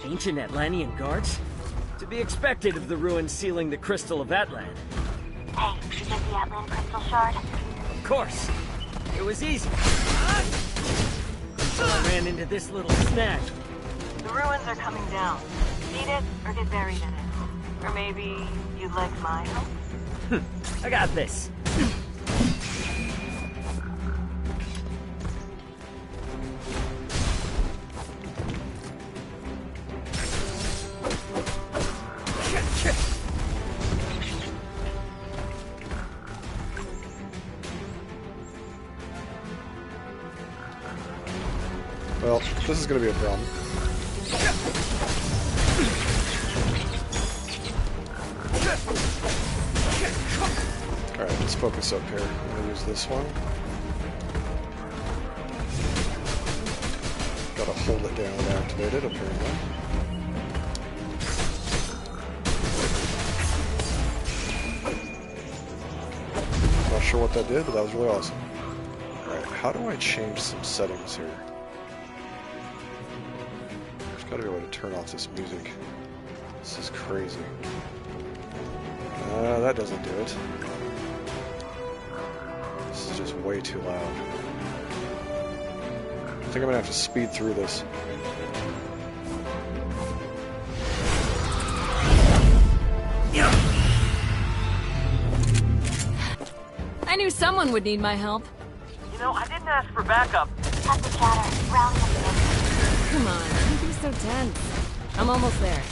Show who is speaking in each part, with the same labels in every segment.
Speaker 1: Ancient Atlanian guards? To be expected of the ruins sealing the Crystal of Atlan.
Speaker 2: Hey, did you get the Atlan crystal shard?
Speaker 1: Of course. It was easy. Until I ran into this little snag.
Speaker 2: The ruins are coming down. Beat it or get buried in it. Or maybe you'd like my help?
Speaker 1: I got this.
Speaker 3: Well, this is going to be a problem. Alright, let's focus up here. I'm going to use this one. Gotta hold it down and activate it, apparently. Not sure what that did, but that was really awesome. Alright, how do I change some settings here? Gotta be able to turn off this music. This is crazy. That doesn't do it. This is just way too loud. I think I'm gonna have to speed through this.
Speaker 4: I knew someone would need my help.
Speaker 1: You know, I didn't ask for backup.
Speaker 2: Cut the chatter. Rally up the
Speaker 4: Come on, don't be so tense. I'm almost there.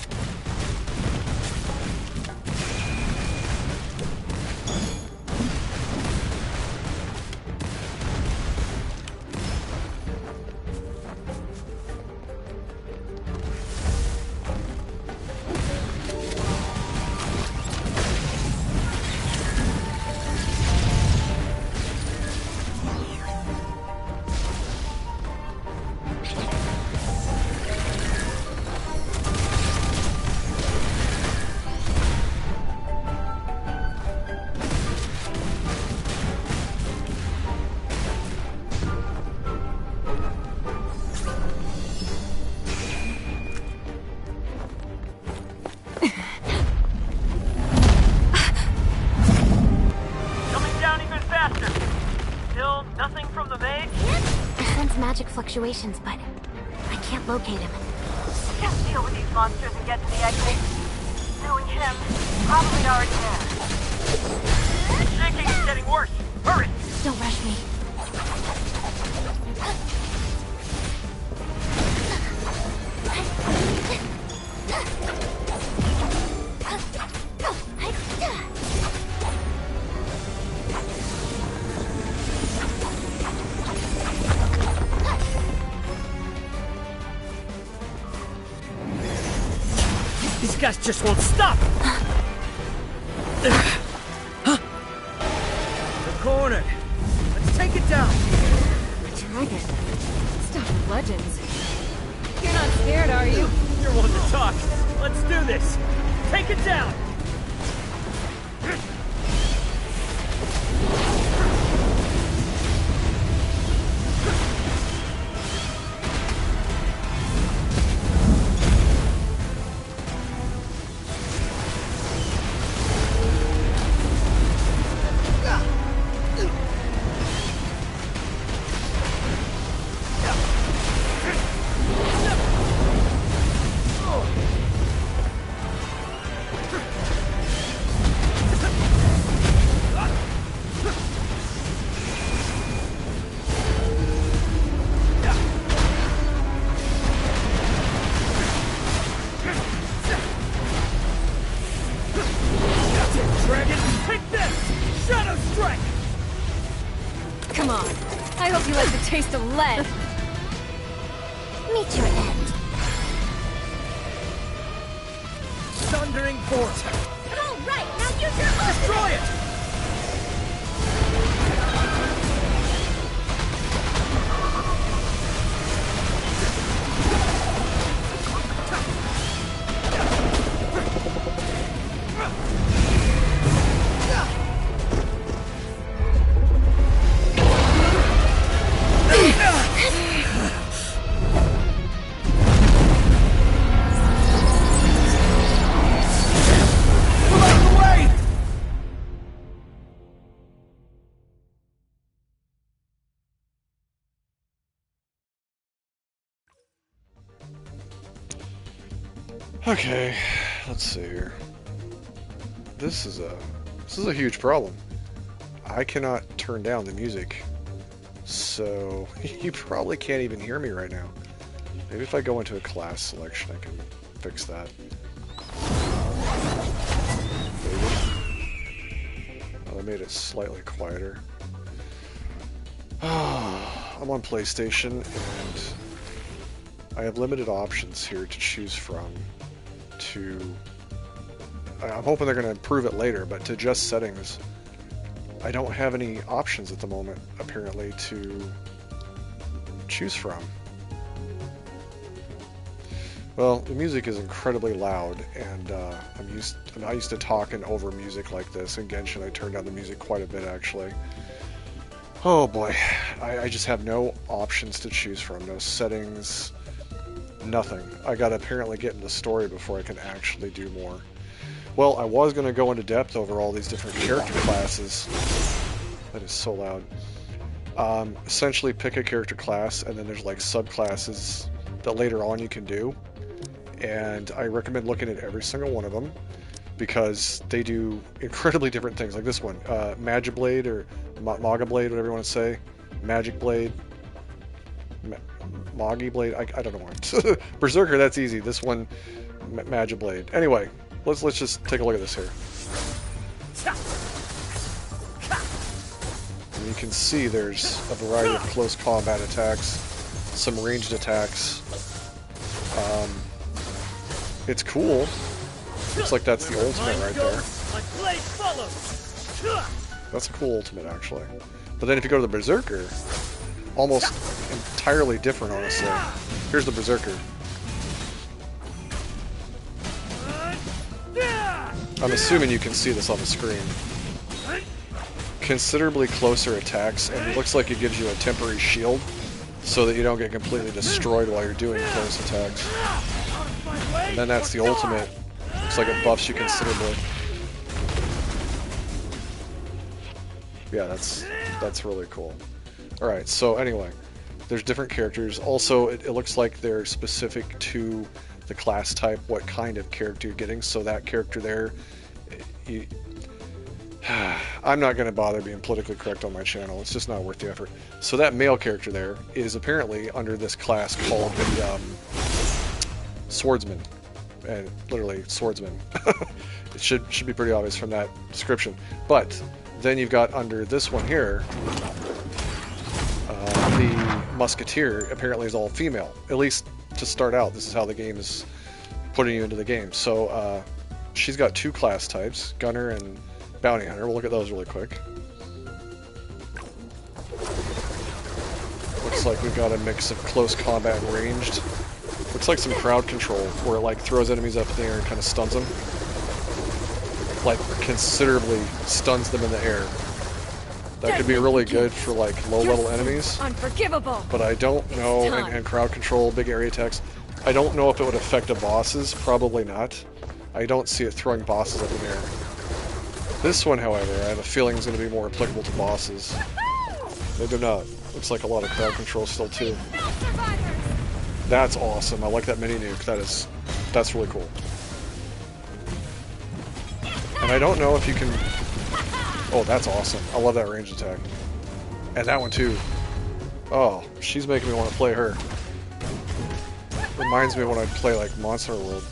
Speaker 2: Magic fluctuations, but I can't locate him.
Speaker 5: I can't deal with these monsters and get to the exit. Knowing him, probably already there.
Speaker 1: Shaking is getting worse. Hurry!
Speaker 2: Don't rush me.
Speaker 1: These guys just won't stop! We're cornered. Let's take it down!
Speaker 4: A dragon. Stop the legends. You're not scared, are you?
Speaker 1: You're one to talk. Let's do this! Take it down!
Speaker 4: Taste of lead.
Speaker 2: Meet your end.
Speaker 1: Thundering vortex.
Speaker 2: All right, now use your ultimate.
Speaker 1: Destroy it!
Speaker 3: Okay, let's see here. This is a huge problem. I cannot turn down the music, so you probably can't even hear me right now. Maybe if I go into a class selection, I can fix that. Maybe. Oh, I made it slightly quieter. I'm on PlayStation, and I have limited options here to choose from. I'm hoping they're going to improve it later, but to adjust settings, I don't have any options at the moment, apparently, to choose from. Well, the music is incredibly loud, and I'm not used to talking over music like this. In Genshin, I turned down the music quite a bit, actually. Oh boy, I just have no options to choose from, no settings, nothing. I gotta apparently get into the story before I can actually do more. Well, I was gonna go into depth over all these different character classes. That is so loud. Essentially pick a character class, and then there's like subclasses that later on you can do. And I recommend looking at every single one of them, because they do incredibly different things. Like this one, Magiblade, or Maga Blade, whatever you want to say. Magic Blade. Magi Blade, I don't know what. Berserker, that's easy. This one, Magiblade. Anyway, let's just take a look at this here. And you can see there's a variety of close combat attacks, some ranged attacks. It's cool. Looks like that's the ultimate right there. That's a cool ultimate, actually. But then if you go to the Berserker, almost entirely different, honestly. Here's the Berserker. I'm assuming you can see this on the screen. Considerably closer attacks, and it looks like it gives you a temporary shield so that you don't get completely destroyed while you're doing close attacks. And then that's the ultimate. Looks like it buffs you considerably. Yeah, that's really cool. Alright, so anyway, there's different characters. Also, it looks like they're specific to the class type, what kind of character you're getting. So that character there, I'm not going to bother being politically correct on my channel. It's just not worth the effort. So that male character there is apparently under this class called the Swordsman. And literally, Swordsman. It should be pretty obvious from that description. But then you've got under this one here, the Musketeer apparently is all female. At least to start out, this is how the game is putting you into the game. So she's got two class types, Gunner and Bounty Hunter. We'll look at those really quick. Looks like we've got a mix of close combat and ranged. Looks like some crowd control, where it like throws enemies up in the air and kind of stuns them. Like considerably stuns them in the air. That could be really good for like low-level enemies.
Speaker 4: Unforgivable.
Speaker 3: But I don't know, and crowd control, big area attacks. I don't know if it would affect the bosses. Probably not. I don't see it throwing bosses up in the air. This one, however, I have a feeling is going to be more applicable to bosses. They do not. Looks like a lot of crowd control still too. That's awesome. I like that mini nuke. That's really cool. And I don't know if you can... Oh, that's awesome. I love that ranged attack. And that one too. Oh, she's making me want to play her. Reminds me of when I play like Monster World.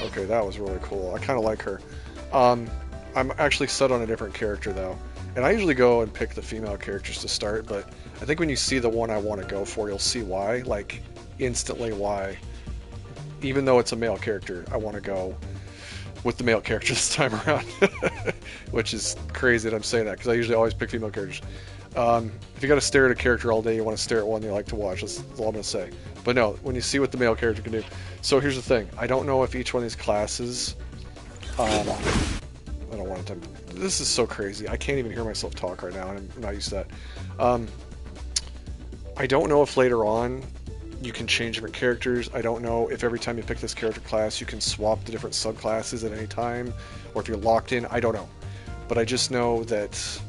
Speaker 3: Okay, that was really cool. I kind of like her. I'm actually set on a different character though. And I usually go and pick the female characters to start, but I think when you see the one I want to go for, you'll see why. Like, instantly why. Even though it's a male character, I want to go with the male character this time around. Which is crazy that I'm saying that, because I usually always pick female characters. If you got to stare at a character all day, you want to stare at one you like to watch. That's all I'm going to say. But no, when you see what the male character can do. So here's the thing. I don't know if each one of these classes... I don't want to... This is so crazy. I can't even hear myself talk right now, and I'm not used to that. I don't know if later on you can change different characters. I don't know if every time you pick this character class you can swap the different subclasses at any time, or if you're locked in. I don't know. But I just know that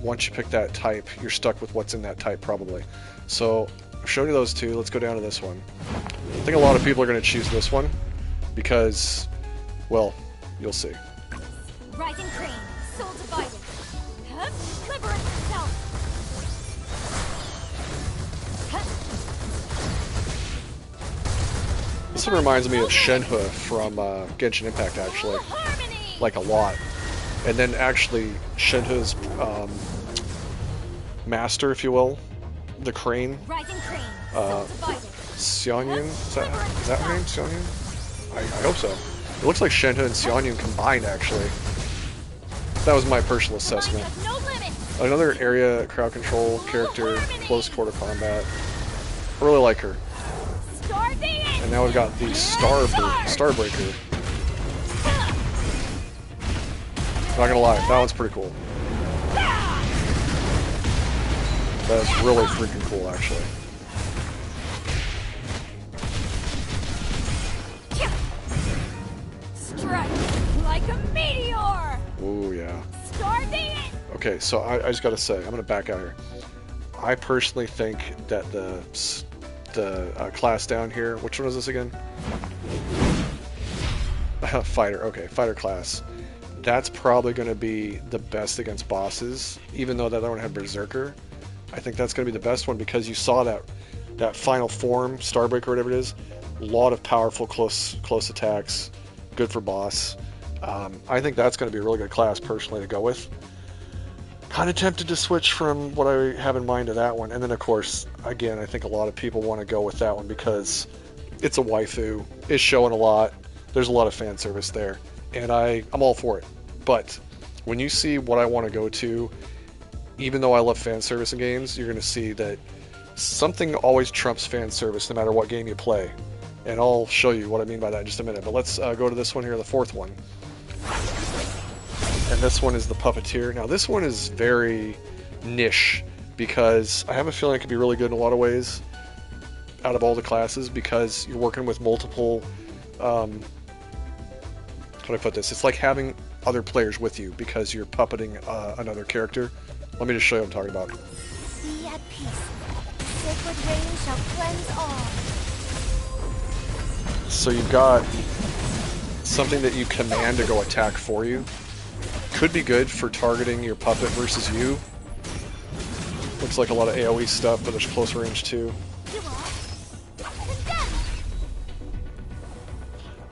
Speaker 3: once you pick that type, you're stuck with what's in that type probably. So I've shown you those two. Let's go down to this one. I think a lot of people are going to choose this one. because, well, you'll see.
Speaker 4: Rising crane, soul divided. Huh? Liberate yourself.
Speaker 3: This one reminds me of Shenhe from Genshin Impact, actually, like a lot. And then actually Shenhe's master, if you will, the crane, Xianyun, is that her name, Xianyun? I hope so. It looks like Shenhe and Xianyun combined, actually. That was my personal assessment. Another area crowd control character, close quarter combat. I really like her. And now we've got the Starbreaker. Not gonna lie, that one's pretty cool. That's really freaking cool, actually.
Speaker 4: Strike like a meteor.
Speaker 3: Ooh, yeah.
Speaker 4: Starving.
Speaker 3: Okay, so I just gotta say, I'm gonna back out here. I personally think that the class down here, which one is this again? Fighter, okay, fighter class. That's probably going to be the best against bosses, even though that other one had Berserker. I think that's going to be the best one because you saw that final form, Starbreaker, whatever it is, a lot of powerful close attacks, good for boss. I think that's going to be a really good class, personally, to go with. Kind of tempted to switch from what I have in mind to that one, and then of course, again, I think a lot of people want to go with that one because it's a waifu, it's showing a lot, there's a lot of fan service there, and I'm all for it. But when you see what I want to go to, even though I love fan service in games, you're going to see that something always trumps fan service no matter what game you play. And I'll show you what I mean by that in just a minute. But let's go to this one here, the fourth one. And this one is the Puppeteer. Now this one is very niche because I have a feeling it could be really good in a lot of ways out of all the classes because you're working with multiple... how do I put this? It's like having other players with you because you're puppeting another character. Let me just show you what I'm talking about.
Speaker 4: Be at peace. Sacred rain shall cleanse all.
Speaker 3: So you've got something that you command to go attack for you. Could be good for targeting your puppet versus you. Looks like a lot of AoE stuff, but there's close range too.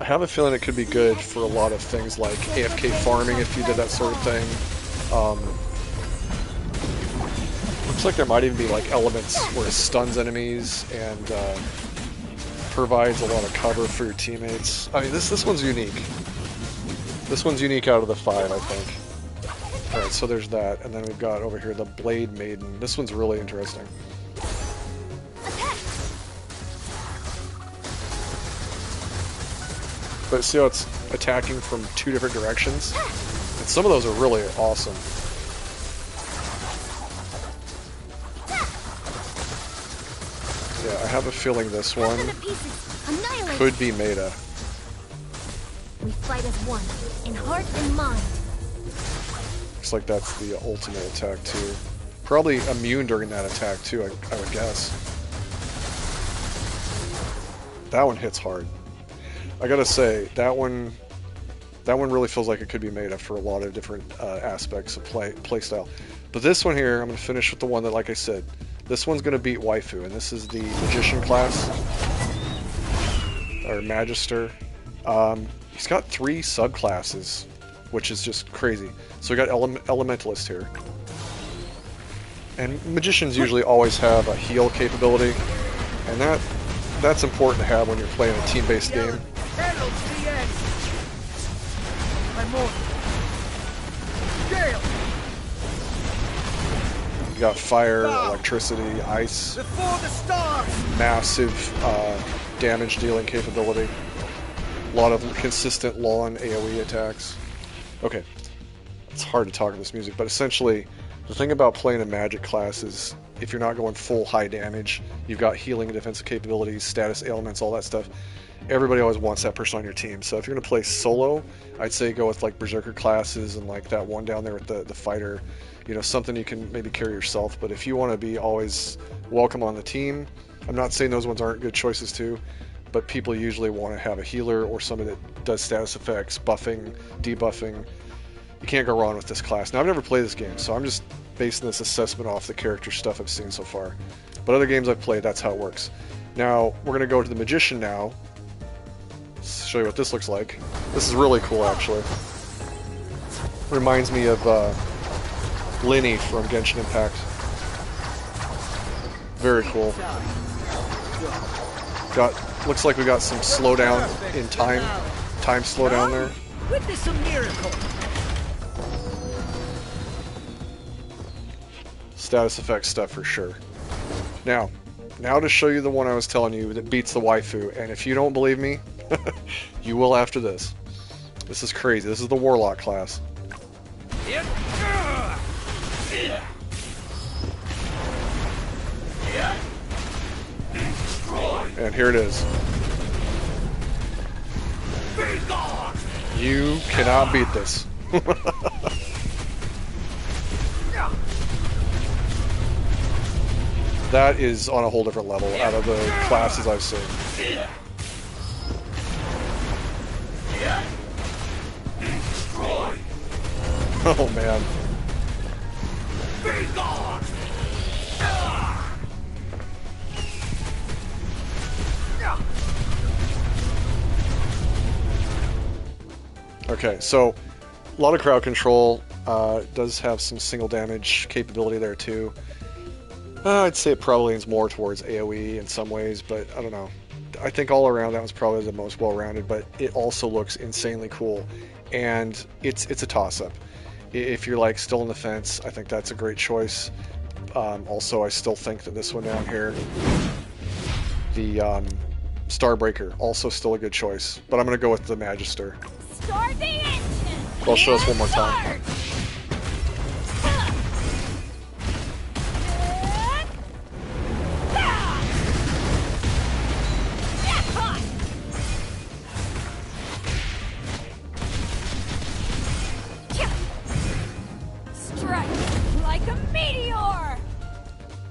Speaker 3: I have a feeling it could be good for a lot of things like AFK farming if you did that sort of thing. Looks like there might even be like elements where it stuns enemies and provides a lot of cover for your teammates. I mean, this one's unique. This one's unique out of the 5, I think. Alright, so there's that. And then we've got over here the Blade Maiden. This one's really interesting. But see how it's attacking from 2 different directions? And some of those are really awesome. Yeah, I have a feeling this one could be meta.
Speaker 4: We fight as one, in heart and mind.
Speaker 3: Looks like that's the ultimate attack too. Probably immune during that attack too, I would guess. That one hits hard. I gotta say, that one really feels like it could be meta for a lot of different aspects of playstyle. But this one here, I'm gonna finish with the one that, like I said, this one's gonna beat Waifu, and this is the Magician class, or Magister. He's got 3 subclasses, which is just crazy. So we got Elementalist here. And Magicians usually always have a heal capability, and that's important to have when you're playing a team-based game. You got fire, electricity, ice, massive damage dealing capability. A lot of consistent lawn AoE attacks. Okay, it's hard to talk in this music, but essentially, the thing about playing a magic class is if you're not going full high damage, you've got healing and defensive capabilities, status ailments, all that stuff. Everybody always wants that person on your team. So if you're going to play solo, I'd say go with like Berserker classes and like that one down there with the fighter. You know, something you can maybe carry yourself. But if you want to be always welcome on the team, I'm not saying those ones aren't good choices too. but people usually want to have a healer or somebody that does status effects, buffing, debuffing. You can't go wrong with this class. Now, I've never played this game, so I'm just basing this assessment off the character stuff I've seen so far. But other games I've played, that's how it works. Now, we're going to go to the Magician now. Let's show you what this looks like. This is really cool, actually. Reminds me of Linny from Genshin Impact. Very cool. Looks like we got some slowdown in time. Time slowdown there.
Speaker 1: Witness a miracle.
Speaker 3: Status effect stuff for sure. Now to show you the one I was telling you that beats the waifu, and if you don't believe me, you will after this. This is crazy. This is the Warlock class. And here it is. You cannot beat this. That is on a whole different level out of the classes I've seen. Oh man. Okay, so a lot of crowd control. Does have some single damage capability there too. I'd say it probably leans more towards AoE in some ways, but I don't know. I think all around that was probably the most well-rounded, but it also looks insanely cool, and it's a toss-up. If you're like still on the fence, I think that's a great choice. Also, I still think that this one down here, the Starbreaker, also still a good choice, but I'm going to go with the Magister.
Speaker 4: Start the engine!
Speaker 3: I'll show us one more time.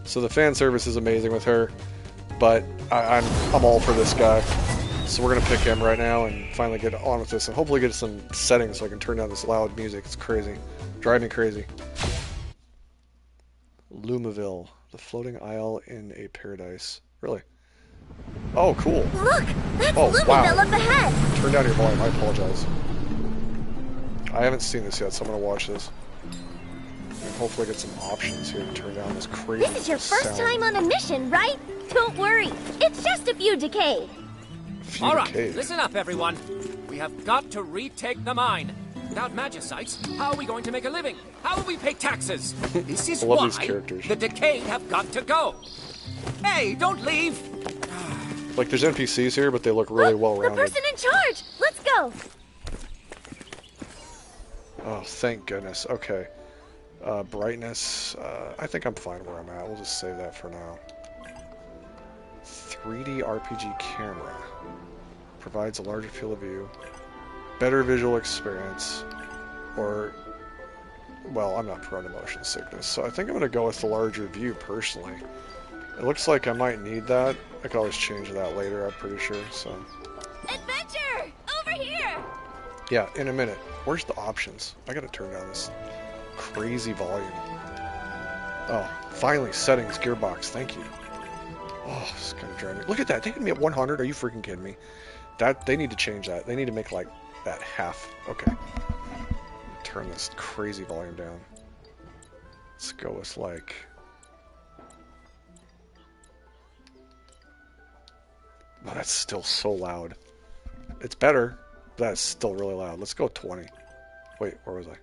Speaker 3: So the fan service is amazing with her, but I'm all for this guy. So we're gonna pick him right now and finally get on with this, and hopefully get some settings so I can turn down this loud music. It's crazy, drive me crazy. Lumaville, the floating isle in a paradise. Really? Oh, cool.
Speaker 6: Look, that's Lumaville
Speaker 3: wow.
Speaker 6: up ahead.
Speaker 3: Turn down your volume. I apologize. I haven't seen this yet, so I'm gonna watch this. And hopefully get some options here to turn down this crazy
Speaker 6: This is your first
Speaker 3: sound.
Speaker 6: time on a mission, right? Don't worry, it's just a few decay.
Speaker 1: All right, listen up, everyone. We have got to retake the mine. Without magicites, how are we going to make a living? How will we pay taxes? This is
Speaker 3: I love
Speaker 1: why
Speaker 3: these characters.
Speaker 1: the decayed have got to go. Hey, don't leave.
Speaker 3: Like, there's NPCs here, but they look really well
Speaker 6: The
Speaker 3: rounded.
Speaker 6: person in charge. Let's go.
Speaker 3: Oh, thank goodness. Okay. Brightness. I think I'm fine where I'm at. We'll just save that for now. 3D RPG camera. Provides a larger field of view. Better visual experience. Or, well, I'm not prone to motion sickness, so I think I'm going to go with the larger view, personally. It looks like I might need that. I could always change that later, I'm pretty sure, so...
Speaker 6: Adventure! Over here!
Speaker 3: Yeah, in a minute. Where's the options? I gotta turn down this crazy volume. Oh, finally, settings, gearbox, thank you. Oh, this is kind of driving me. Look at that, they had me at 100, are you freaking kidding me? They need to change that. They need to make, like, that half. Okay. Turn this crazy volume down. Let's go with, like... Oh, that's still so loud. It's better, but that's still really loud. Let's go 20. Wait, where was I?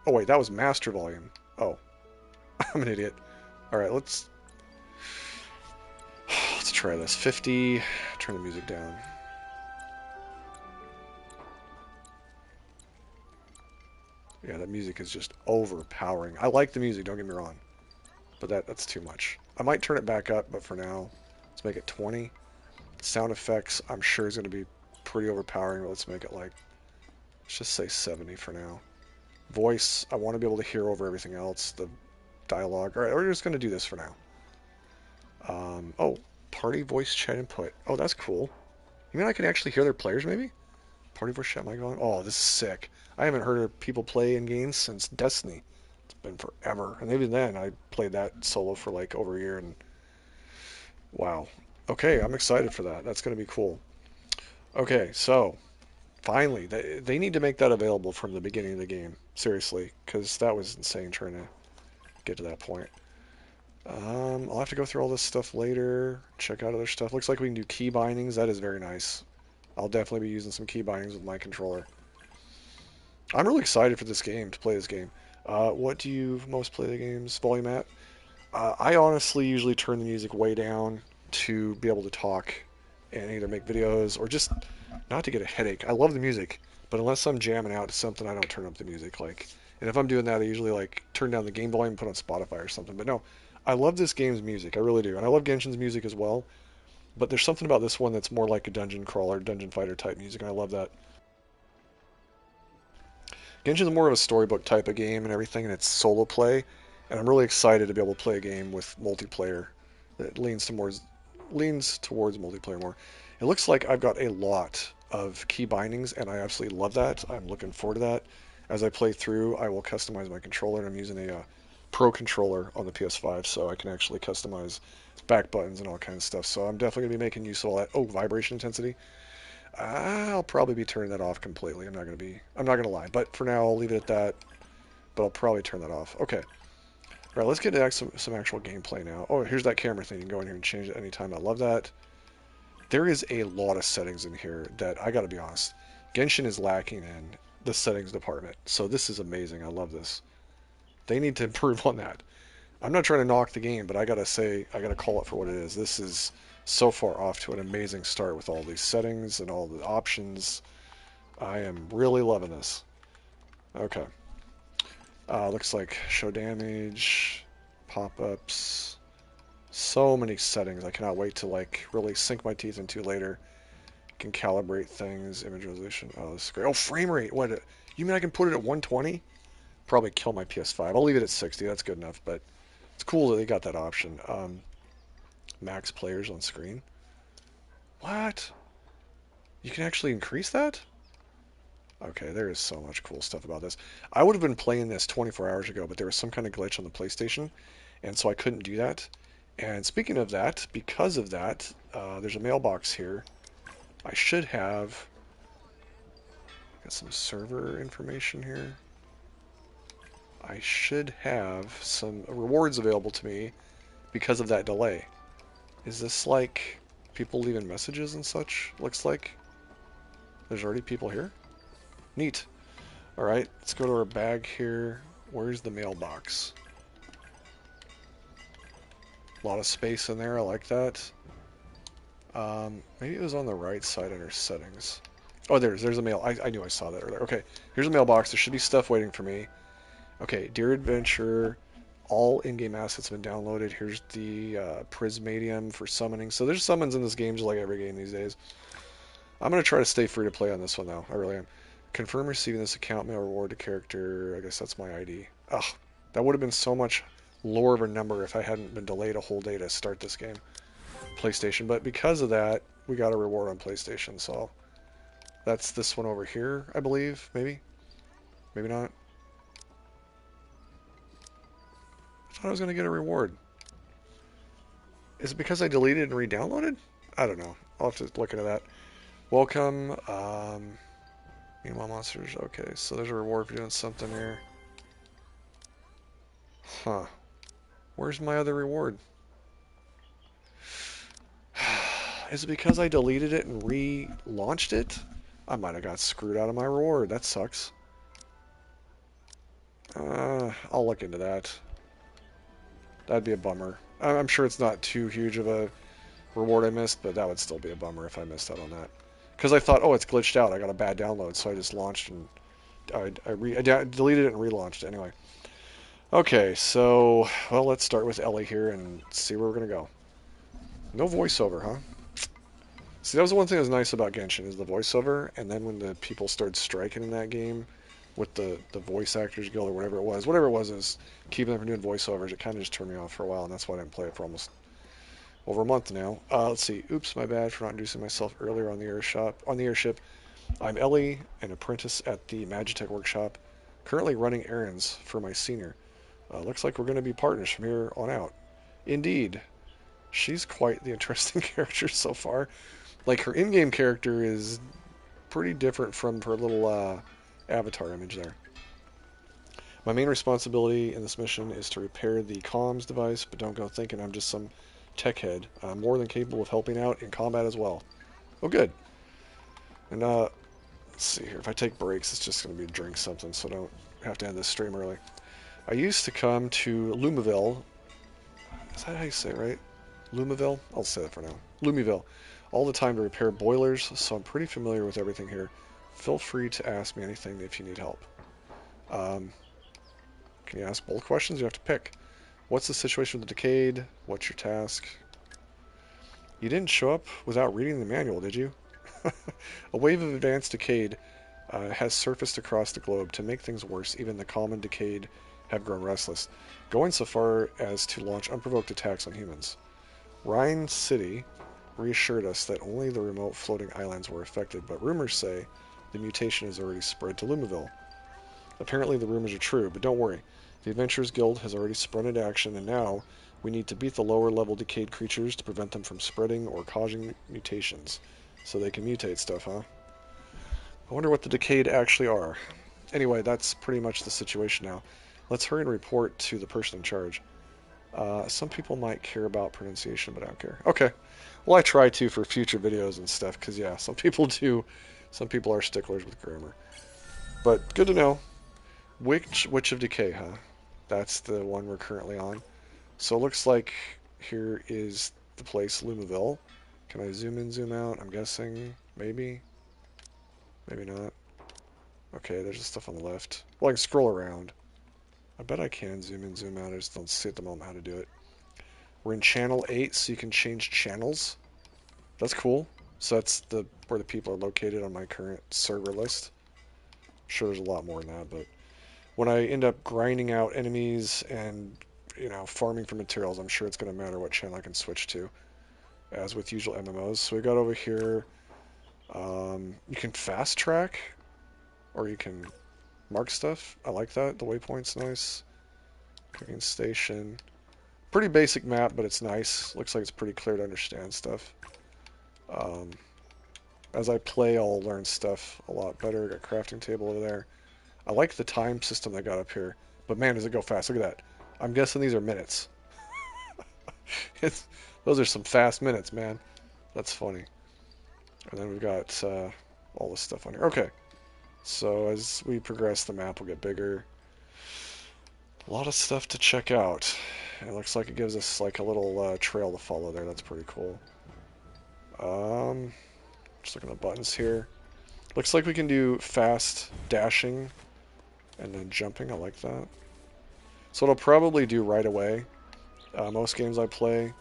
Speaker 3: Oh wait, that was master volume. Oh, I'm an idiot. All right, let's try this. 50. Turn the music down. Yeah, that music is just overpowering. I like the music, don't get me wrong, but that's too much. I might turn it back up, but for now, let's make it 20. Sound effects, I'm sure is going to be pretty overpowering, but let's make it like, let's just say 70 for now. Voice, I want to be able to hear over everything else. The dialogue. All right, we're just going to do this for now. Oh, party voice chat input. Oh, that's cool. You mean I can actually hear their players, maybe? Party voice chat mic on? Oh, this is sick. I haven't heard of people play in games since Destiny. It's been forever. And even then, I played that solo for like over a year. And wow. Okay, I'm excited for that. That's going to be cool. Okay, so finally, they need to make that available from the beginning of the game. Seriously, because that was insane trying to get to that point. I'll have to go through all this stuff later. Check out other stuff. Looks like we can do key bindings. That is very nice. I'll definitely be using some key bindings with my controller. I'm really excited for this game, to play this game. What do you most play the games volume at? I honestly usually turn the music way down to be able to talk and either make videos or just not to get a headache. I love the music, but unless I'm jamming out to something, I don't turn up the music. And if I'm doing that, I usually turn down the game volume and put on Spotify or something. But no, I love this game's music. I really do. And I love Genshin's music as well. But there's something about this one that's more like a dungeon crawler, dungeon fighter type music, and I love that. Genshin's more of a storybook type of game and everything, and it's solo play. And I'm really excited to be able to play a game with multiplayer that leans towards multiplayer more. It looks like I've got a lot of key bindings, and I absolutely love that. I'm looking forward to that. As I play through, I will customize my controller, and I'm using a Pro controller on the PS5, so I can actually customize back buttons and all kinds of stuff. So I'm definitely going to be making use of all that. Oh, vibration intensity. I'll probably be turning that off completely. I'm not going to lie. But for now, I'll leave it at that. But I'll probably turn that off. Okay. All right, let's get into some actual gameplay now. Oh, here's that camera thing. You can go in here and change it anytime. I love that. There is a lot of settings in here that, I got to be honest, Genshin is lacking in the settings department. So this is amazing. I love this. They need to improve on that. I'm not trying to knock the game, but I gotta say, I gotta call it for what it is. This is so far off to an amazing start with all these settings and all the options. I am really loving this. Okay. Looks like show damage, pop-ups, so many settings. I cannot wait to really sink my teeth into later. Can calibrate things, image resolution. Oh, this is great. Oh, frame rate. What? You mean I can put it at 120? Probably kill my PS5. I'll leave it at 60. That's good enough, but it's cool that they got that option. Max players on screen. What? You can actually increase that? Okay, there is so much cool stuff about this. I would have been playing this 24 hours ago, but there was some kind of glitch on the PlayStation, and so I couldn't do that. And speaking of that, because of that, there's a mailbox here. I should have... Got some server information here. I should have some rewards available to me because of that delay. Is this like people leaving messages and such? Looks like there's already people here. Neat. Alright, let's go to our bag here. Where's the mailbox? A lot of space in there, I like that. Maybe it was on the right side under settings. Oh, there's a mail. I knew I saw that earlier. Okay, here's a mailbox. There should be stuff waiting for me. Okay, Dear Adventure, all in-game assets have been downloaded. Here's the Prismadium for summoning. So there's summons in this game just like every game these days. I'm going to try to stay free to play on this one, though. I really am. Confirm receiving this account mail reward to character. I guess that's my ID. Ugh, that would have been so much lower of a number if I hadn't been delayed a whole day to start this game. PlayStation. But because of that, we got a reward on PlayStation. So that's this one over here, I believe. Maybe. Maybe not. I thought I was going to get a reward. Is it because I deleted and re-downloaded? I don't know. I'll have to look into that. Welcome. Meanwhile, monsters. Okay, so there's a reward for doing something here. Huh. Where's my other reward? Is it because I deleted it and relaunched it? I might have got screwed out of my reward. That sucks. I'll look into that. That'd be a bummer. I'm sure it's not too huge of a reward I missed, but that would still be a bummer if I missed out on that. Because I thought, oh, it's glitched out. I got a bad download, so I just launched and I deleted it and relaunched it anyway. Okay, so, well, let's start with Ellie here and see where we're going to go. No voiceover, huh? See, that was the one thing that was nice about Genshin, is the voiceover, and then when the people started striking in that game, with the voice actors guild or whatever it was. Whatever it was is keeping them from doing voiceovers. It kind of just turned me off for a while, and that's why I didn't play it for almost over a month now. Let's see. Oops, my bad for not introducing myself earlier on the airship. I'm Ellie, an apprentice at the Magitech workshop, currently running errands for my senior. Looks like we're going to be partners from here on out. Indeed. She's quite the interesting character so far. Like, her in-game character is pretty different from her little avatar image there. My main responsibility in this mission is to repair the comms device, but don't go thinking I'm just some tech head. I'm more than capable of helping out in combat as well. Oh, good. And, let's see here. If I take breaks, it's just going to be drink something, so I don't have to end this stream early. I used to come to Lumaville. Is that how you say it, right? Lumaville? I'll say that for now. Lumiville. All the time to repair boilers, so I'm pretty familiar with everything here. Feel free to ask me anything if you need help. Can you ask both questions? You have to pick. What's the situation with the Decade? What's your task? You didn't show up without reading the manual, did you? A wave of advanced Decade has surfaced across the globe. To make things worse, even the common Decade have grown restless, going so far as to launch unprovoked attacks on humans. Rhine City reassured us that only the remote floating islands were affected, but rumors say the mutation has already spread to Lumaville. Apparently the rumors are true, but don't worry. The Adventurers Guild has already sprung into action, and now we need to beat the lower-level Decayed creatures to prevent them from spreading or causing mutations. So they can mutate stuff, huh? I wonder what the Decayed actually are. Anyway, that's pretty much the situation now. Let's hurry and report to the person in charge. Some people might care about pronunciation, but I don't care. Okay. Well, I try to for future videos and stuff, because, yeah, some people do. Some people are sticklers with grammar. But good to know. Which of Decay, huh? That's the one we're currently on. So it looks like here is the place, Lumaville. Can I zoom in, zoom out? I'm guessing. Maybe. Maybe not. Okay, there's just stuff on the left. Well, I can scroll around. I bet I can zoom in, zoom out. I just don't see at the moment how to do it. We're in channel 8, so you can change channels. That's cool. So that's where the people are located on my current server list. I'm sure there's a lot more than that, but when I end up grinding out enemies and, you know, farming for materials, I'm sure it's going to matter what channel I can switch to, as with usual MMOs. So we got over here, you can fast track, or you can mark stuff. I like that. The waypoint's nice. Cooking station. Pretty basic map, but it's nice. Looks like it's pretty clear to understand stuff. As I play, I'll learn stuff a lot better. Got a crafting table over there. I like the time system they got up here, but man, does it go fast. Look at that. I'm guessing these are minutes. Those are some fast minutes, man. That's funny. And then we've got all this stuff on here. Okay. So as we progress, the map will get bigger. A lot of stuff to check out. And it looks like it gives us like a little trail to follow there. That's pretty cool. Just looking at the buttons here. Looks like we can do fast dashing and then jumping. I like that. So it'll probably do right away. Most games I play,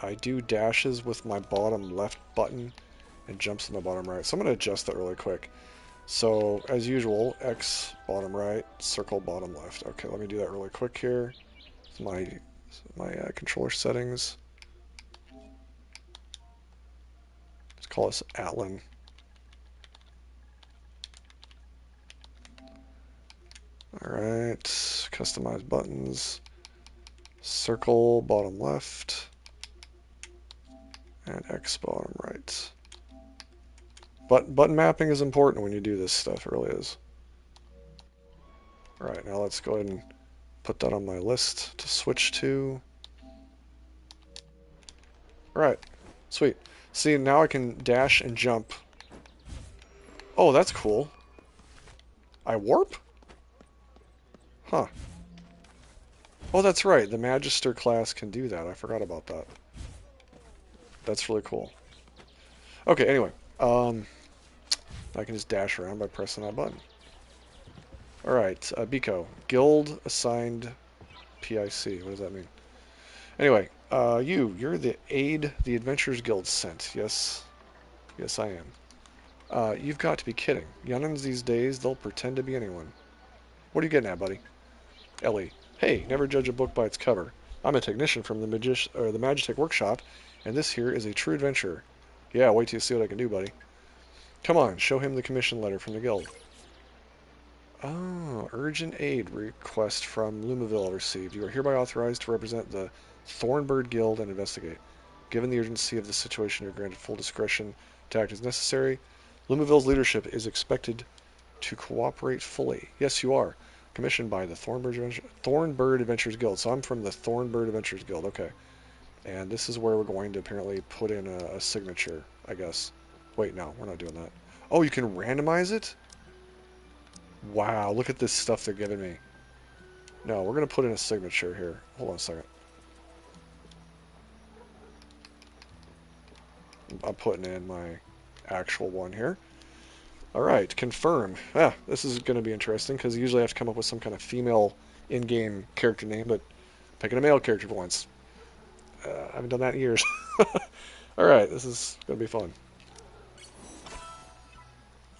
Speaker 3: I do dashes with my bottom left button and jumps in the bottom right. So I'm going to adjust that really quick. So, as usual, X bottom right, circle bottom left. Okay, let me do that really quick here. My controller settings. Let's call this Atlan. Alright, customize buttons. Circle bottom left. And X bottom right. But button mapping is important when you do this stuff, it really is. Alright, now let's go ahead and put that on my list to switch to. Alright, sweet. See, now I can dash and jump. Oh, that's cool. I warp? Huh. Oh, that's right, the Magister class can do that. I forgot about that. That's really cool. Okay, anyway. I can just dash around by pressing that button. Alright, Biko. Guild assigned PIC. What does that mean? Anyway, you're the aide the Adventurers Guild sent. Yes. Yes, I am. You've got to be kidding. Young'uns these days, they'll pretend to be anyone. What are you getting at, buddy? Ellie. Hey, never judge a book by its cover. I'm a technician from the Magitech Workshop, and this here is a true adventurer. Yeah, wait till you see what I can do, buddy. Come on, show him the commission letter from the guild. Oh, urgent aid request from Lumaville received. You are hereby authorized to represent the Thornbird Guild and investigate. Given the urgency of the situation, you're granted full discretion to act as necessary. Lumaville's leadership is expected to cooperate fully. Yes, you are. Commissioned by the Thornbird Adventures Guild. So I'm from the Thornbird Adventures Guild. Okay. And this is where we're going to apparently put in a signature, I guess. Wait, no, we're not doing that. Oh, you can randomize it? Wow, look at this stuff they're giving me. No, we're going to put in a signature here. Hold on a second. I'm putting in my actual one here. Alright, confirm. Ah, this is going to be interesting, because usually I have to come up with some kind of female in-game character name, but picking a male character for once. I haven't done that in years. Alright, this is going to be fun.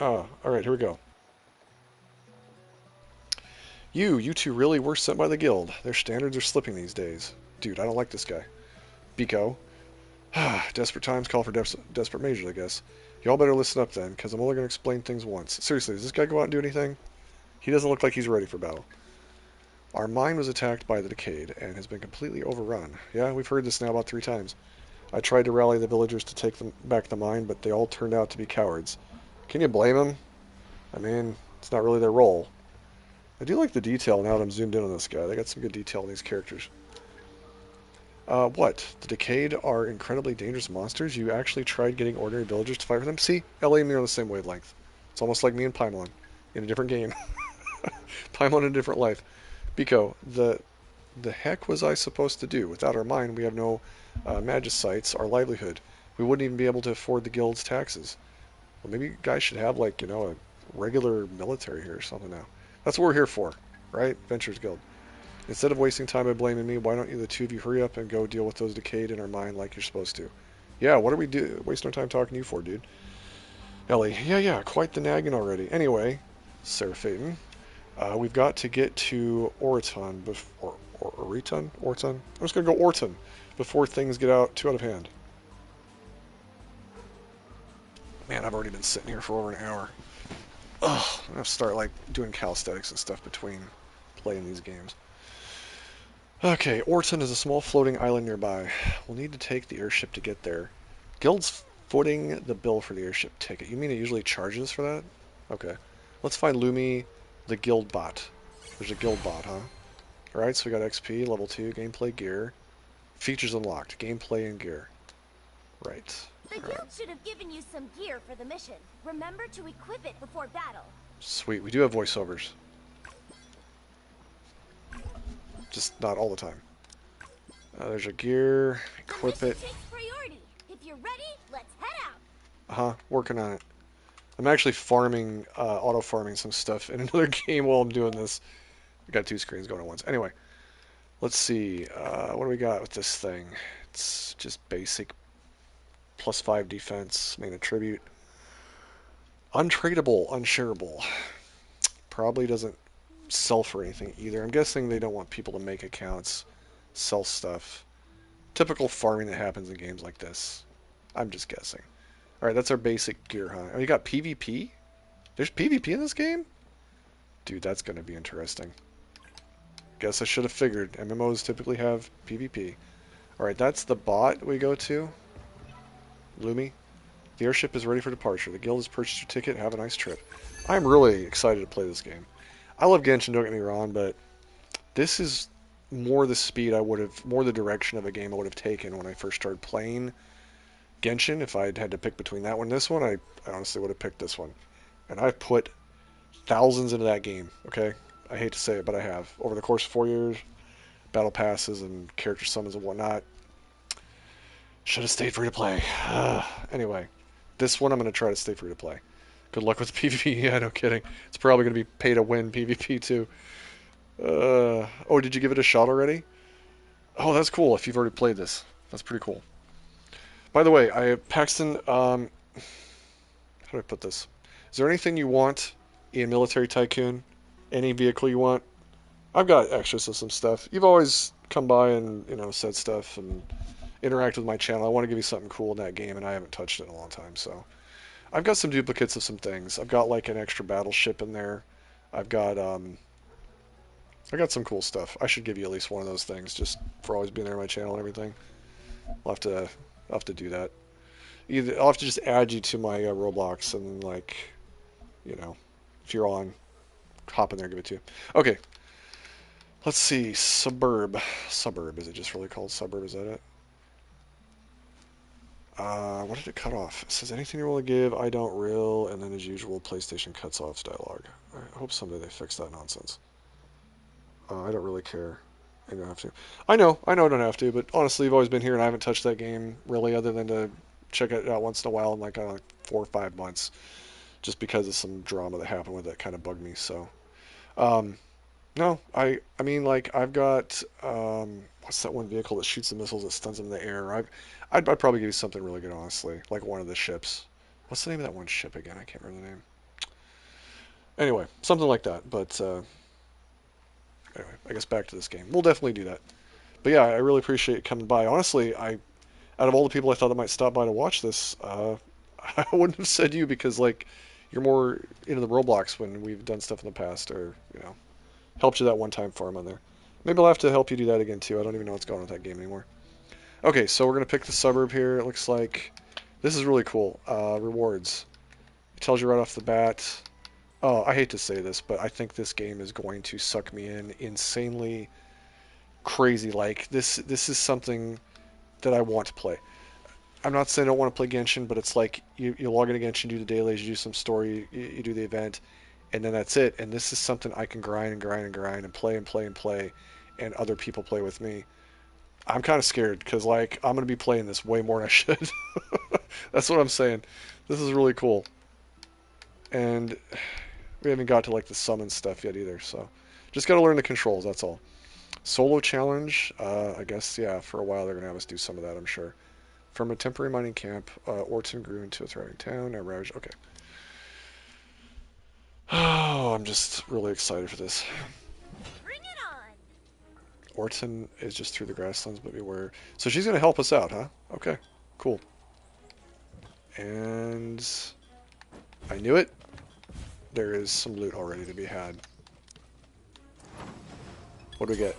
Speaker 3: Oh, alright, here we go. You two really were sent by the guild. Their standards are slipping these days. Dude, I don't like this guy. Biko. Desperate times call for desperate measures, I guess. Y'all better listen up then, because I'm only going to explain things once. Seriously, does this guy go out and do anything? He doesn't look like he's ready for battle. Our mine was attacked by the Decade and has been completely overrun. Yeah, we've heard this now about 3 times. I tried to rally the villagers to take back the mine, but they all turned out to be cowards. Can you blame them? I mean, it's not really their role. I do like the detail now that I'm zoomed in on this guy. They got some good detail in these characters. What? The Decade are incredibly dangerous monsters? You actually tried getting ordinary villagers to fight for them? See? Ellie and me are on the same wavelength. It's almost like me and Paimon in a different game. Paimon in a different life. Biko, the heck was I supposed to do? Without our mine, we have no magicites, our livelihood. We wouldn't even be able to afford the guild's taxes. Well, maybe you guys should have, like, you know, a regular military here or something now. That's what we're here for, right? Ventures Guild. Instead of wasting time by blaming me, why don't you, the two of you, hurry up and go deal with those Decade in our mine like you're supposed to? Yeah, what are we wasting our time talking to you for, dude? Ellie, yeah, quite the nagging already. Anyway, Seraphaeton, we've got to get to Orton before... Orton? I'm just going to go Orton before things get too out of hand. Man, I've already been sitting here for over an hour. Ugh, I'm going to start, like, doing calisthenics and stuff between playing these games. Okay, Orton is a small floating island nearby. We'll need to take the airship to get there. Guild's footing the bill for the airship ticket. You mean it usually charges for that? Okay. Let's find Lumi, the guild bot. There's a guild bot, huh? Alright, so we got XP, level 2, gameplay, gear. Features unlocked, gameplay and gear. Right.
Speaker 6: The guild should have given you some gear for the mission. Remember to equip it before battle.
Speaker 3: Sweet, we do have voiceovers. Just not all the time. There's your gear. Equip it.
Speaker 6: Takes priority. If you're ready, let's head out.
Speaker 3: Working on it. I'm actually farming, auto-farming some stuff in another game while I'm doing this. I got 2 screens going at once. Anyway, let's see. What do we got with this thing? It's just basic +5 defense, main attribute. Untradeable, unshareable. Probably doesn't sell for anything either. I'm guessing they don't want people to make accounts, sell stuff. Typical farming that happens in games like this. I'm just guessing. Alright, that's our basic gear, huh? Oh, you got PvP? There's PvP in this game? Dude, that's going to be interesting. Guess I should have figured. MMOs typically have PvP. Alright, that's the bot we go to. Lumi. The airship is ready for departure. The guild has purchased your ticket. Have a nice trip. I'm really excited to play this game. I love Genshin, don't get me wrong, but this is more the speed I would have, more the direction of a game I would have taken when I first started playing Genshin. If I'd had to pick between that one and this one, I honestly would have picked this one. And I've put thousands into that game, okay? I hate to say it, but I have. Over the course of 4 years, battle passes and character summons and whatnot. Should have stayed free to play. Anyway, this one I'm going to try to stay free to play. Good luck with PvP. Yeah, no kidding. It's probably going to be pay to win PvP too. Oh, did you give it a shot already? Oh, that's cool if you've already played this. That's pretty cool. By the way, Paxton, how do I put this? Is there anything you want in Military Tycoon? Any vehicle you want? I've got extras of some stuff. You've always come by and, you know, said stuff and interact with my channel. I want to give you something cool in that game, and I haven't touched it in a long time, so. I've got some duplicates of some things. I've got, like, an extra battleship in there. I've got, I got some cool stuff. I should give you at least one of those things, just for always being there on my channel and everything. I'll have to do that. Either I'll have to just add you to my Roblox and, like, you know, if you're on, hop in there, give it to you. Okay. Let's see. Suburb. Suburb. Is it just really called Suburb? Is that it? What did it cut off? It says anything you want to give, I don't real, and then as usual, PlayStation cuts off dialogue. I hope someday they fix that nonsense. I don't really care. I don't have to. I know I don't have to, but honestly, you've always been here and I haven't touched that game really other than to check it out once in a while in like 4 or 5 months, just because of some drama that happened with it kind of bugged me, so. No, I mean, like, I've got, what's that one vehicle that shoots the missiles that stuns them in the air? I'd probably give you something really good, honestly, like one of the ships. What's the name of that one ship again? I can't remember the name. Anyway, something like that, but, anyway, I guess back to this game. We'll definitely do that. But yeah, I really appreciate you coming by. Honestly, out of all the people I thought that might stop by to watch this, I wouldn't have said you because, like, you're more into the Roblox when we've done stuff in the past, or, you know, helped you that one time farm on there. Maybe I'll have to help you do that again, too. I don't even know what's going on with that game anymore. Okay, so we're going to pick the suburb here. It looks like this is really cool. Rewards. It tells you right off the bat. Oh, I hate to say this, but I think this game is going to suck me in insanely crazy. Like, this is something that I want to play. I'm not saying I don't want to play Genshin, but it's like you log in Genshin, do the dailies, you do some story, you do the event, and then that's it. And this is something I can grind and grind and grind and play and play and play, and other people play with me. I'm kind of scared because, like, I'm going to be playing this way more than I should. That's what I'm saying. This is really cool. And we haven't got to, like, the summon stuff yet either, so just got to learn the controls, that's all. Solo challenge, I guess, yeah, for a while they're going to have us do some of that, I'm sure. From a temporary mining camp, Orton grew into a thriving town. I ravaged. Okay. Oh, I'm just really excited for this.
Speaker 6: Bring it on.
Speaker 3: Orton is just through the grasslands, but beware. So she's going to help us out, huh? Okay, cool. And I knew it. There is some loot already to be had. What do we get?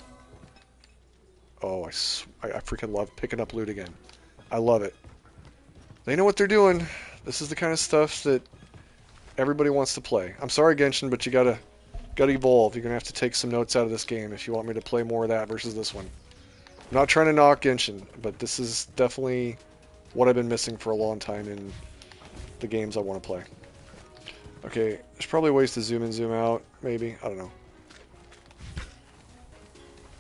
Speaker 3: Oh, I freaking love picking up loot again. I love it. They know what they're doing. This is the kind of stuff that everybody wants to play. I'm sorry, Genshin, but you gotta evolve. You're gonna have to take some notes out of this game if you want me to play more of that versus this one. I'm not trying to knock Genshin, but this is definitely what I've been missing for a long time in the games I want to play. Okay, there's probably ways to zoom in, zoom out, maybe. I don't know.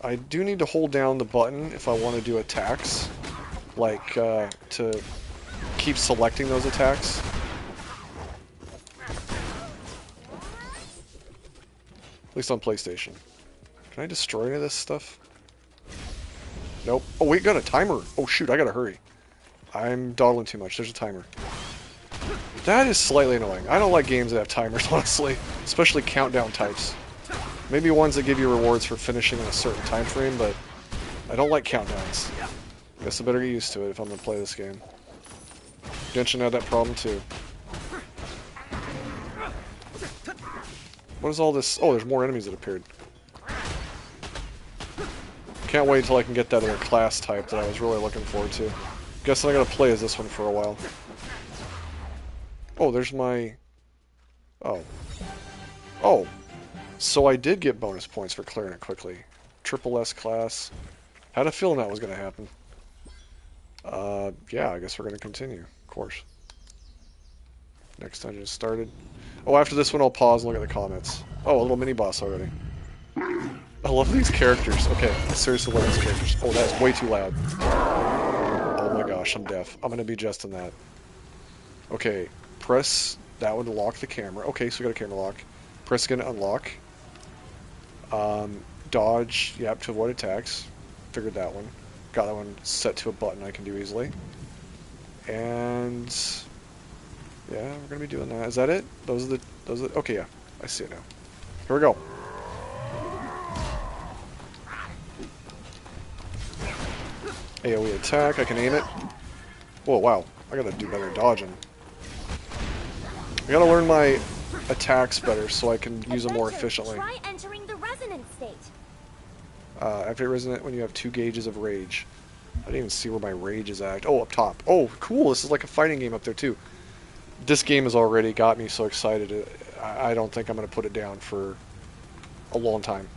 Speaker 3: I do need to hold down the button if I want to do attacks. Like, to keep selecting those attacks. At least on PlayStation. Can I destroy any of this stuff? Nope. Oh, wait, got a timer. Oh, shoot, I gotta hurry. I'm dawdling too much. There's a timer. That is slightly annoying. I don't like games that have timers, honestly. Especially countdown types. Maybe ones that give you rewards for finishing in a certain time frame, but I don't like countdowns. Guess I better get used to it if I'm going to play this game. Genshin had that problem too. What is all this? Oh, there's more enemies that appeared. Can't wait until I can get that other class type that I was really looking forward to. Guessing I gotta play as this one for a while. Oh, there's my... Oh. Oh. So I did get bonus points for clearing it quickly. Triple S class. Had a feeling that was going to happen. Yeah, I guess we're going to continue, of course. Next time just started. Oh, after this one I'll pause and look at the comments. Oh, a little mini-boss already. I love these characters. Okay, I seriously love these characters. Oh, that's way too loud. Oh my gosh, I'm deaf. I'm going to be adjusting that. Okay, press that one to lock the camera. Okay, so we got a camera lock. Press again to unlock. Dodge, yep, to avoid attacks. Figured that one. Got that one set to a button I can do easily. And Yeah, we're gonna be doing that. Is that it? Those are the, okay, yeah. I see it now. Here we go. AoE attack, I can aim it. Whoa, wow. I gotta do better dodging. I gotta learn my attacks better so I can use them more efficiently.
Speaker 6: Try entering the resonance state.
Speaker 3: Activate resonant when you have 2 gauges of rage. I didn't even see where my rage is at. Oh, up top. Oh, cool. This is like a fighting game up there, too. This game has already got me so excited. I don't think I'm going to put it down for a long time.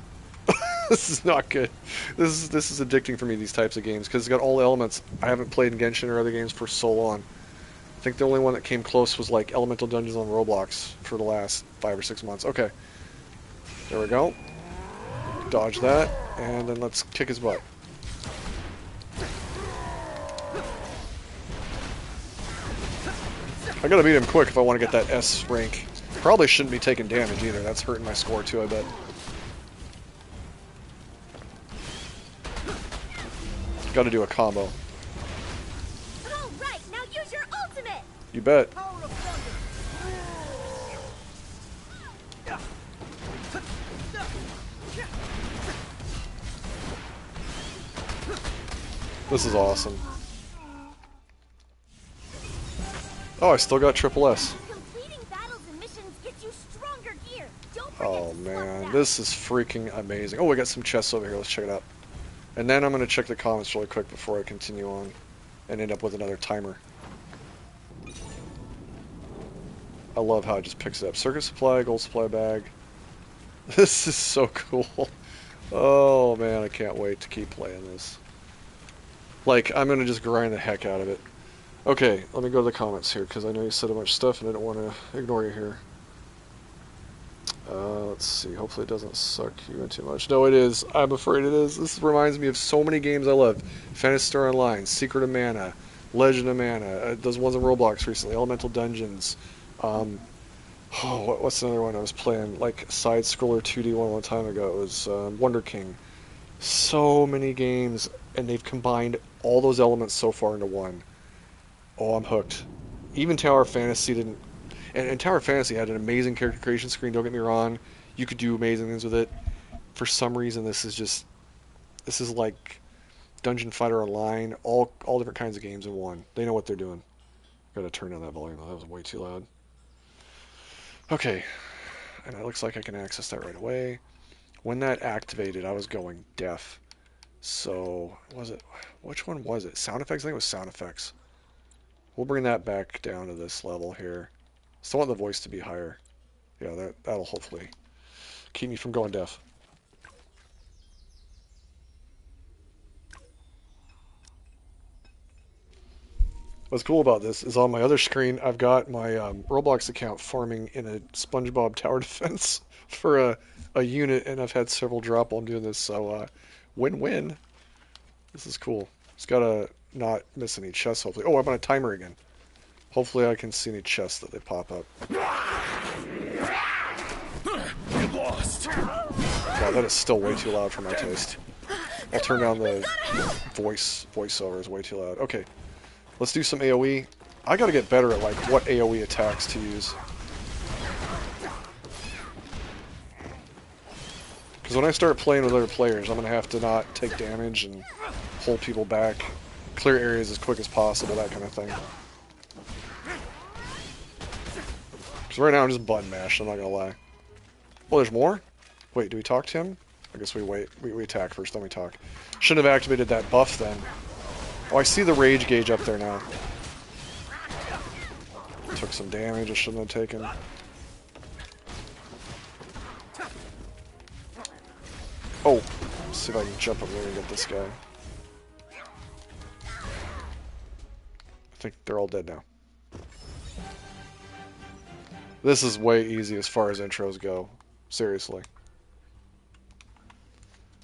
Speaker 3: This is not good. This is addicting for me, these types of games, because it's got all the elements. I haven't played in Genshin or other games for so long. I think the only one that came close was like Elemental Dungeons on Roblox for the last 5 or 6 months. Okay. There we go. Dodge that, and then let's kick his butt. I gotta beat him quick if I want to get that S rank. Probably shouldn't be taking damage either. That's hurting my score too, I bet. Gotta do a combo.
Speaker 6: Alright, now use your ultimate!
Speaker 3: You bet. This is awesome. Oh, I still got triple S.
Speaker 6: Completing battles and missions gets you stronger gear. Don't forget
Speaker 3: Oh
Speaker 6: to swap
Speaker 3: man,
Speaker 6: that.
Speaker 3: this is freaking amazing. Oh, we got some chests over here. Let's check it out. And then I'm going to check the comments really quick before I continue on and end up with another timer. I love how it just picks it up. Circuit supply, gold supply bag. This is so cool. Oh man, I can't wait to keep playing this. Like, I'm going to just grind the heck out of it. Okay, let me go to the comments here, because I know you said a bunch of stuff and I don't want to ignore you here. Let's see, hopefully it doesn't suck you in too much. No, it is. I'm afraid it is. This reminds me of so many games I love. Phantasy Star Online, Secret of Mana, Legend of Mana, those ones in Roblox recently, Elemental Dungeons. What's another one I was playing? Like, side-scroller 2D one a long time ago. It was Wonder King. So many games, and they've combined all those elements so far into one. Oh, I'm hooked. Even Tower Fantasy didn't... And Tower Fantasy had an amazing character creation screen, don't get me wrong. You could do amazing things with it. For some reason, this is like Dungeon Fighter Online, all different kinds of games in one. They know what they're doing. Gotta turn down that volume, that was way too loud. Okay, and it looks like I can access that right away. When that activated, I was going deaf. So, which one was it? Sound effects? I think it was sound effects. We'll bring that back down to this level here. Still want the voice to be higher. Yeah, that'll hopefully keep me from going deaf. What's cool about this is on my other screen, I've got my Roblox account farming in a SpongeBob tower defense for a unit, and I've had several drop while I'm doing this, so win-win. This is cool. Just gotta not miss any chests, hopefully. Oh, I'm on a timer again. Hopefully I can see any chests that they pop up.
Speaker 1: You lost.
Speaker 3: God, that is still way too loud for my taste. I'll turn down the voiceover, is way too loud. Okay, let's do some AoE. I gotta get better at like what AoE attacks to use. Because when I start playing with other players, I'm gonna have to not take damage and hold people back, clear areas as quick as possible, that kind of thing. Because right now I'm just button mashed, I'm not gonna lie. Oh, there's more? Wait, do we talk to him? I guess we wait. We attack first, then we talk. Shouldn't have activated that buff then. Oh, I see the rage gauge up there now. Took some damage I shouldn't have taken. Oh, let's see if I can jump up there and get this guy. I think they're all dead now. This is way easy as far as intros go. Seriously.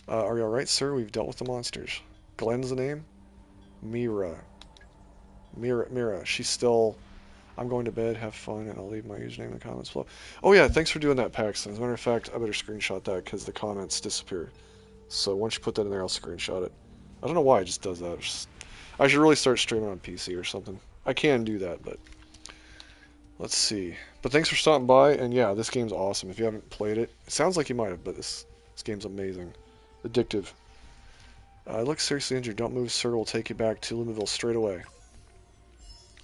Speaker 3: Are you alright, sir? We've dealt with the monsters. Glenn's the name? Mira. She's still... I'm going to bed, have fun, and I'll leave my username in the comments below. Oh yeah, thanks for doing that, Paxton. As a matter of fact, I better screenshot that because the comments disappear. So once you put that in there, I'll screenshot it. I don't know why it just does that. I should really start streaming on PC or something. I can do that, but... Let's see. But thanks for stopping by, and yeah, this game's awesome. If you haven't played it, it sounds like you might have, but this game's amazing. Addictive. I look seriously injured. Don't move. Sir will take you back to Lumaville straight away. And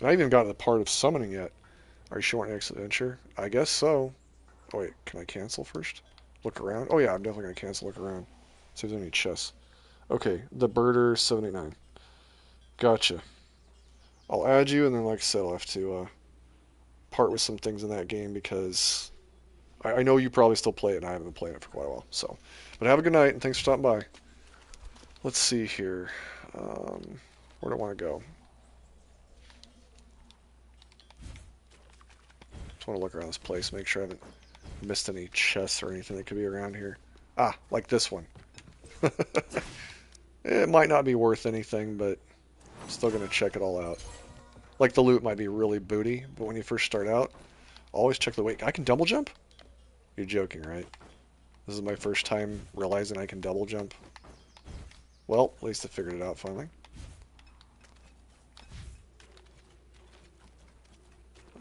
Speaker 3: I haven't even gotten to the part of summoning yet. Are you sure you want next adventure? I guess so. Oh wait, can I cancel first? Look around? Oh yeah, I'm definitely going to cancel. Look around. See if there's any chests. Okay, the Birder 789. Gotcha. I'll add you, and then like I said, I'll have to part with some things in that game because I know you probably still play it, and I haven't been playing it for quite a while. So, but have a good night, and thanks for stopping by. Let's see here. Where do I want to go? Just want to look around this place, make sure I haven't missed any chests or anything that could be around here. Ah, like this one. It might not be worth anything, but I'm still going to check it all out. Like the loot might be really booty, but when you first start out, always check the weight. I can double jump? You're joking, right? This is my first time realizing I can double jump. Well, at least I figured it out finally.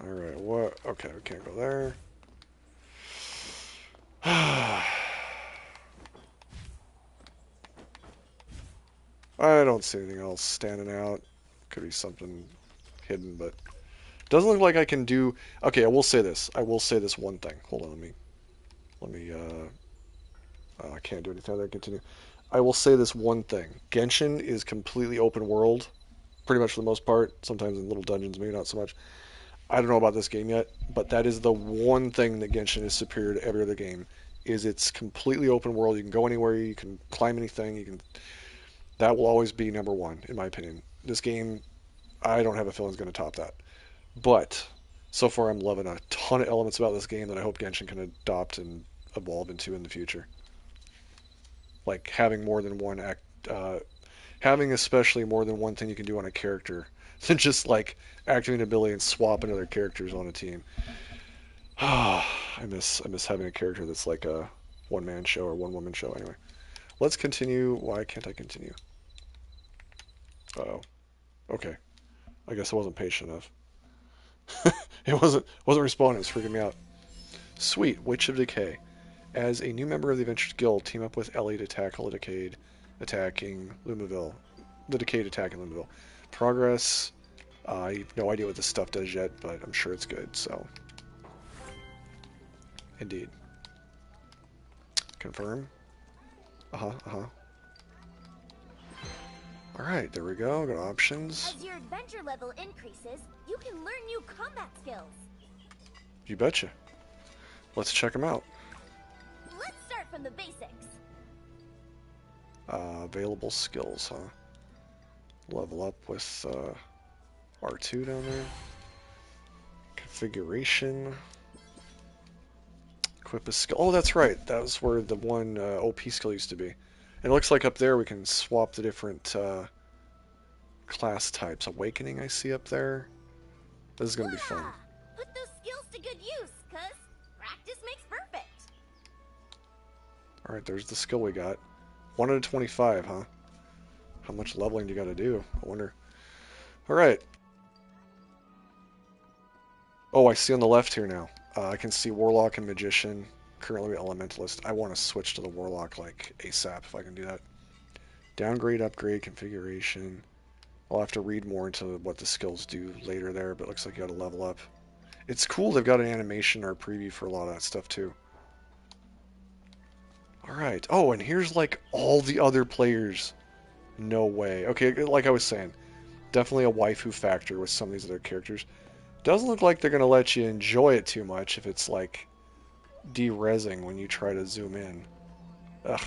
Speaker 3: Alright, what? Okay, we can't go there. I don't see anything else standing out. Could be something hidden, but doesn't look like I can do. Okay, I will say this. I will say this one thing. Hold on, let me. I can't do anything other than continue. I will say this one thing. Genshin is completely open world, pretty much for the most part. Sometimes in little dungeons, maybe not so much. I don't know about this game yet, but that is the one thing that Genshin is superior to every other game. Is it's completely open world. You can go anywhere. You can climb anything. You can. That will always be number one, in my opinion. This game, I don't have a feeling is going to top that. But so far, I'm loving a ton of elements about this game that I hope Genshin can adopt and evolve into in the future. Like having more than one having especially more than one thing you can do on a character than just like activating an ability and swapping other characters on a team. I miss having a character that's like a one-man show or one-woman show. Anyway, let's continue. Why can't I continue? Uh-oh. Okay. I guess I wasn't patient enough. It wasn't responding. It was freaking me out. Sweet. Witch of Decay. As a new member of the Adventurers Guild, team up with Ellie to tackle the Decayed attacking Lumaville. The Decayed attacking Lumaville. Progress. I have no idea what this stuff does yet, but I'm sure it's good, so. Indeed. Confirm. Alright, there we go. Got options.
Speaker 6: As your adventure level increases, you can learn new combat skills.
Speaker 3: You betcha. Let's check them out.
Speaker 6: Let's start from the basics.
Speaker 3: Available skills, huh? Level up with R2 down there. Configuration. Equip a skill. Oh, that's right. That was where the one OP skill used to be. And it looks like up there we can swap the different class types. Awakening I see up there. This is going to be fun.
Speaker 6: Put those skills to good use, cuz practice makes perfect.
Speaker 3: Alright, there's the skill we got. 1 out of 25, huh? How much leveling do you got to do? I wonder. Alright. Oh, I see on the left here now. I can see Warlock and Magician. Currently Elementalist. I want to switch to the Warlock like ASAP if I can do that. Downgrade, upgrade, configuration. I'll have to read more into what the skills do later there, but it looks like you got to level up. It's cool they've got an animation or a preview for a lot of that stuff too. Alright. Oh, and here's like all the other players. No way. Okay, like I was saying, definitely a waifu factor with some of these other characters. Doesn't look like they're going to let you enjoy it too much if it's like de-resing when you try to zoom in. Ugh,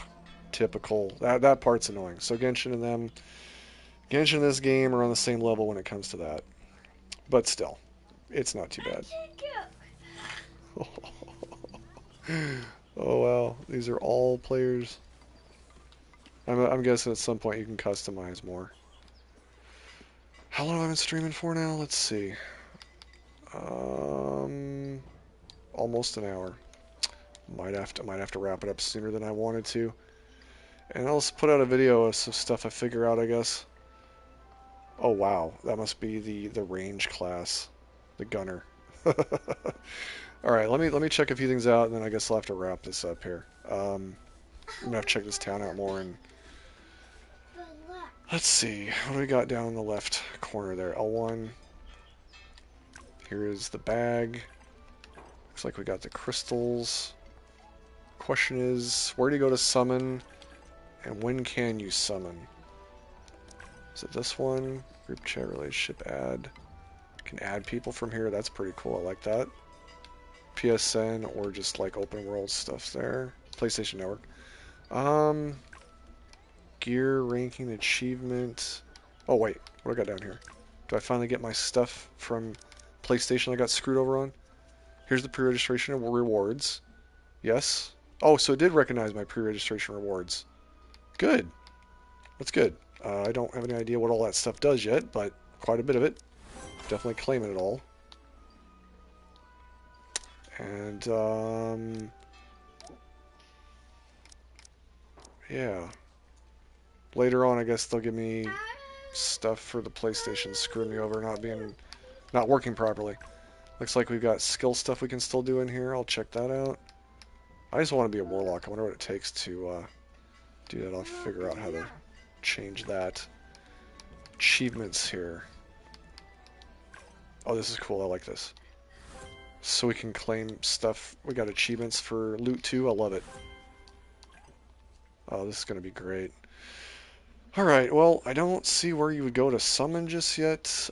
Speaker 3: typical. That part's annoying. So Genshin and them, Genshin and this game are on the same level when it comes to that. But still, it's not too bad. Oh wow, these are all players. I'm guessing at some point you can customize more. How long have I been streaming for now? Let's see. Almost an hour. Might have to wrap it up sooner than I wanted to. And I'll just put out a video of some stuff I figure out, I guess. Oh wow, that must be the range class, the gunner. All right, let me check a few things out, and then I guess I'll have to wrap this up here. I'm gonna have to check this town out more, and let's see, what do we got down in the left corner there? L1. Here is the bag. Looks like we got the crystals. Question is, where do you go to summon, and when can you summon? Is it this one? Group chat relationship add. Can add people from here. That's pretty cool. I like that. PSN or just like open world stuff there. PlayStation Network. Gear ranking achievement. Oh wait, what do I got down here? Do I finally get my stuff from PlayStation I got screwed over on? Here's the pre-registration rewards. Yes. Oh, so it did recognize my pre-registration rewards. Good. That's good. I don't have any idea what all that stuff does yet, but quite a bit of it. Definitely claiming it all. And, yeah. Later on, I guess they'll give me stuff for the PlayStation screwing me over, not working properly. Looks like we've got skill stuff we can still do in here. I'll check that out. I just want to be a warlock. I wonder what it takes to do that. I'll figure out how to change that. Achievements here. Oh, this is cool. I like this. So we can claim stuff. We got achievements for loot too. I love it. Oh, this is going to be great. Alright, well, I don't see where you would go to summon just yet.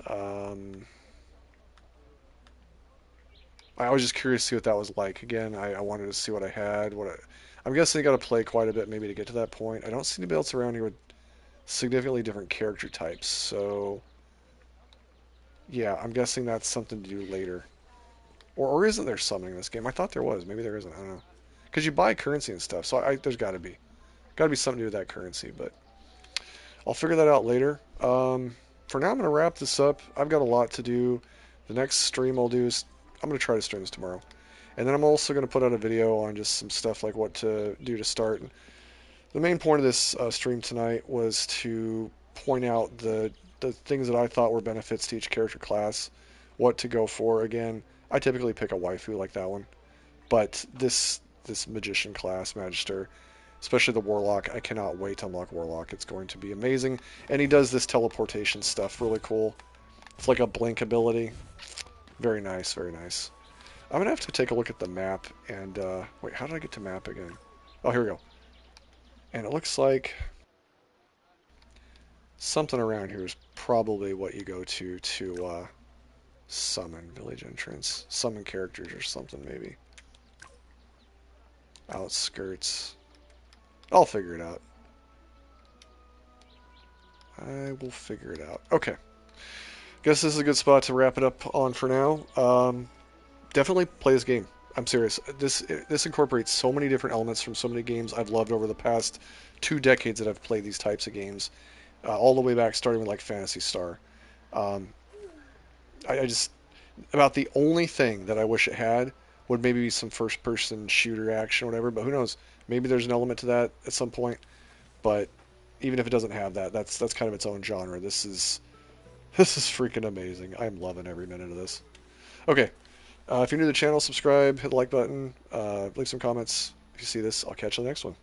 Speaker 3: I was just curious to see what that was like. Again, I wanted to see what I had. I'm guessing you got to play quite a bit maybe to get to that point. I don't see anybody else around here with significantly different character types. So, yeah, I'm guessing that's something to do later. Or isn't there summoning in this game? I thought there was. Maybe there isn't. I don't know. Because you buy currency and stuff. So there's got to be. Got to be something to do with that currency. But I'll figure that out later. For now, I'm going to wrap this up. I've got a lot to do. The next stream I'll do is... I'm going to try to stream this tomorrow. And then I'm also going to put out a video on just some stuff like what to do to start. And the main point of this stream tonight was to point out the things that I thought were benefits to each character class, what to go for. Again, I typically pick a waifu like that one. But this magician class, Magister, especially the Warlock, I cannot wait to unlock Warlock. It's going to be amazing. And he does this teleportation stuff, really cool. It's like a blink ability. Very nice, very nice. I'm going to have to take a look at the map and, wait, how did I get to map again? Oh, here we go. And it looks like something around here is probably what you go to summon village entrance. Summon characters or something, maybe. Outskirts. I'll figure it out. I will figure it out. Okay. Guess this is a good spot to wrap it up on for now. Definitely play this game. I'm serious. This incorporates so many different elements from so many games I've loved over the past 2 decades that I've played these types of games. All the way back, starting with like Phantasy Star. I just... About the only thing that I wish it had would maybe be some first-person shooter action or whatever, but who knows? Maybe there's an element to that at some point. But even if it doesn't have that, that's kind of its own genre. This is freaking amazing. I'm loving every minute of this. Okay. If you're new to the channel, subscribe, hit the like button, leave some comments. If you see this, I'll catch you on the next one.